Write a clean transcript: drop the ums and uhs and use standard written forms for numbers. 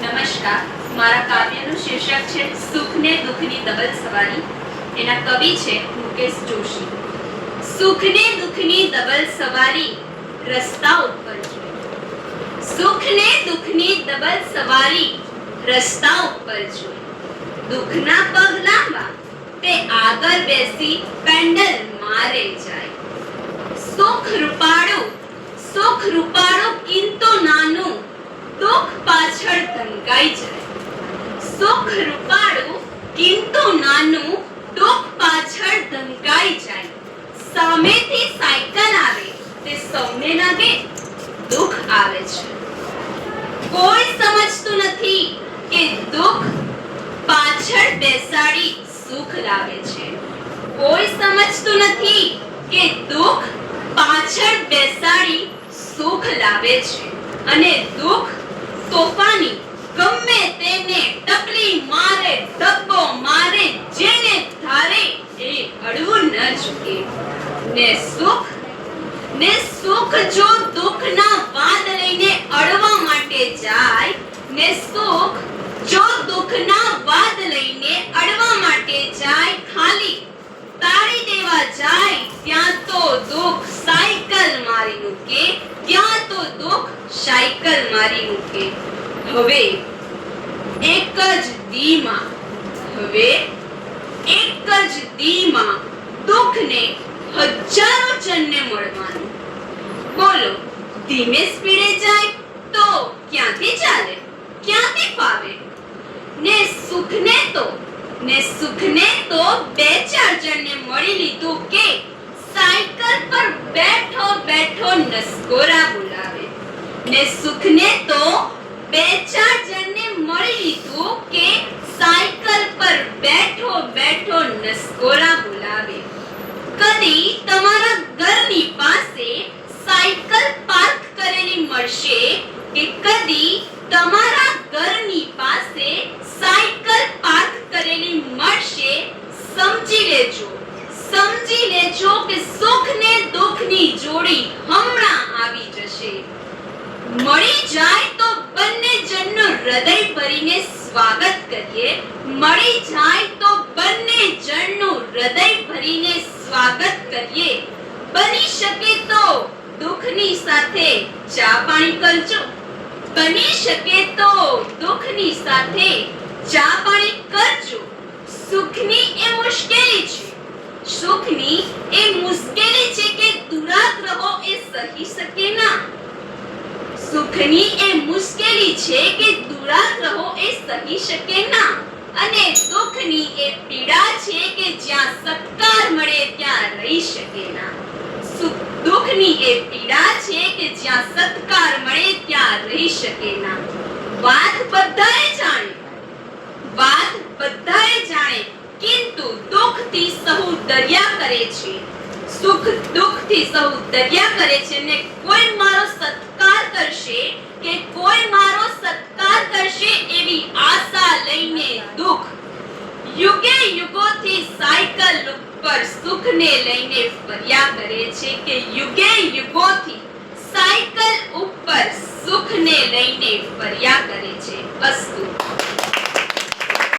નમસ્કાર, મારા કાવ્યનું શીર્ષક છે સુખ ને દુઃખની ડબલ સવારી. એના કવિ છે મુકેશ જોશી. સુખ ને દુઃખની ડબલ સવારી રસ્તા ઉપર જોઈ, સુખ ને દુઃખની ડબલ સવારી રસ્તા ઉપર જોઈ. દુઃખના પગ લાંબા તે આગળ બેસી પેન્ડલ મારે જાય. સુખ રૂપાળું કિંતુ નાનું, દુઃખ પાછળ ધમકાઈ જાય. સુખ રૂપાળું કિંતુ નાનું, દુઃખ પાછળ ધમકાઈ જાય. સામેથી સાયકલ આવે તે સૌને લાગે દુઃખ આવે છે. કોઈ સમજતું નથી કે દુઃખ પાછળ બેસાડી સુખ લાવે છે. કોઈ સમજતું નથી કે દુઃખ પાછળ બેસાડી સુખ લાવે છે. અને દુઃખ તોફાની ગમે તેને ટપલી મારે, ધબ્બો મારે, જેને ધારે એ અડવું ન ચૂકે. ને સુખ જો દુઃખના વાદ લઈને અડવા માટે જાય, ને સુખ જો દુઃખના વાદ લઈને અડવા માટે જાય, ખાલી તાળી દેવા જાય ત્યાં તો દુઃખ સાયકલ મારી મૂકે, ત્યાં તો દુઃખ સાયકલ મારી મૂકે. હવે એક જ દીમાં દુઃખને હજારો જણને મળવાનું. બોલો, ધીમે સ્પીડે જાય તો ક્યાંથી ચાલે, ક્યાંથી ફાવે? ને સુખને તો બે ચાર જણને મળી લીધું કે સાયકલ પર બેઠો બેઠો નસકોરા બોલાવે. ને સુખને તો બે ચાર જણને મળી લીધું કે સાયકલ પર બેઠો બેઠો નસકોરા બોલાવે. કદી તમારા ઘરની પાસે સાયકલ પાર્ક કરેલી મળશે કે કદી તમારા ઘરની પાસે સાયકલ પાર્ક કરેલી મળશે, સમજી લેજો કે સુખ ને દુઃખની જોડી હમણાં આવી જશે. મળી જાય તો બંને જણનું હૃદય ભરીને સ્વાગત કરીએ. મળી જાય તો બંને જણનું હૃદય ભરીને સ્વાગત કરીએ. બની શકે તો દુઃખની સાથે ચા પાણી કરજો. બની શકે તો દુઃખની સાથે ચા પાણી કરજો. સુખની એ મુશ્કેલી છે કે દુરાગ્રહો એ સહી શકે ના. સુખની એ મુશ્કેલી છે કે દુરાગ્રહો એ સહી શકે ના. અને દુઃખની એ પીડા છે કે જ્યાં સત્કાર મળે ત્યાં રહી શકે ના. દુઃખની એ પીડા છે કે જ્યાં સત્કાર મળે ત્યાં રહી શકે ના. વાત બધાએ જાણે, કિંતુ દુઃખથી સહુ દરિયા કરે છે. સુખ દુઃખથી સહુ દરિયા કરે છે. ને કોઈ મારો સત્કાર કરશે કે કોઈ મારો સત્કાર કરશે એવી આશા લઈને દુઃખ યુગે યુગોથી સાયકલ ઉપર સુખને લઈને ફર્યા કરે છે. કે યુગે યુગોથી સાયકલ ઉપર સુખને લઈને ફર્યા કરે છે. અસ્તુ.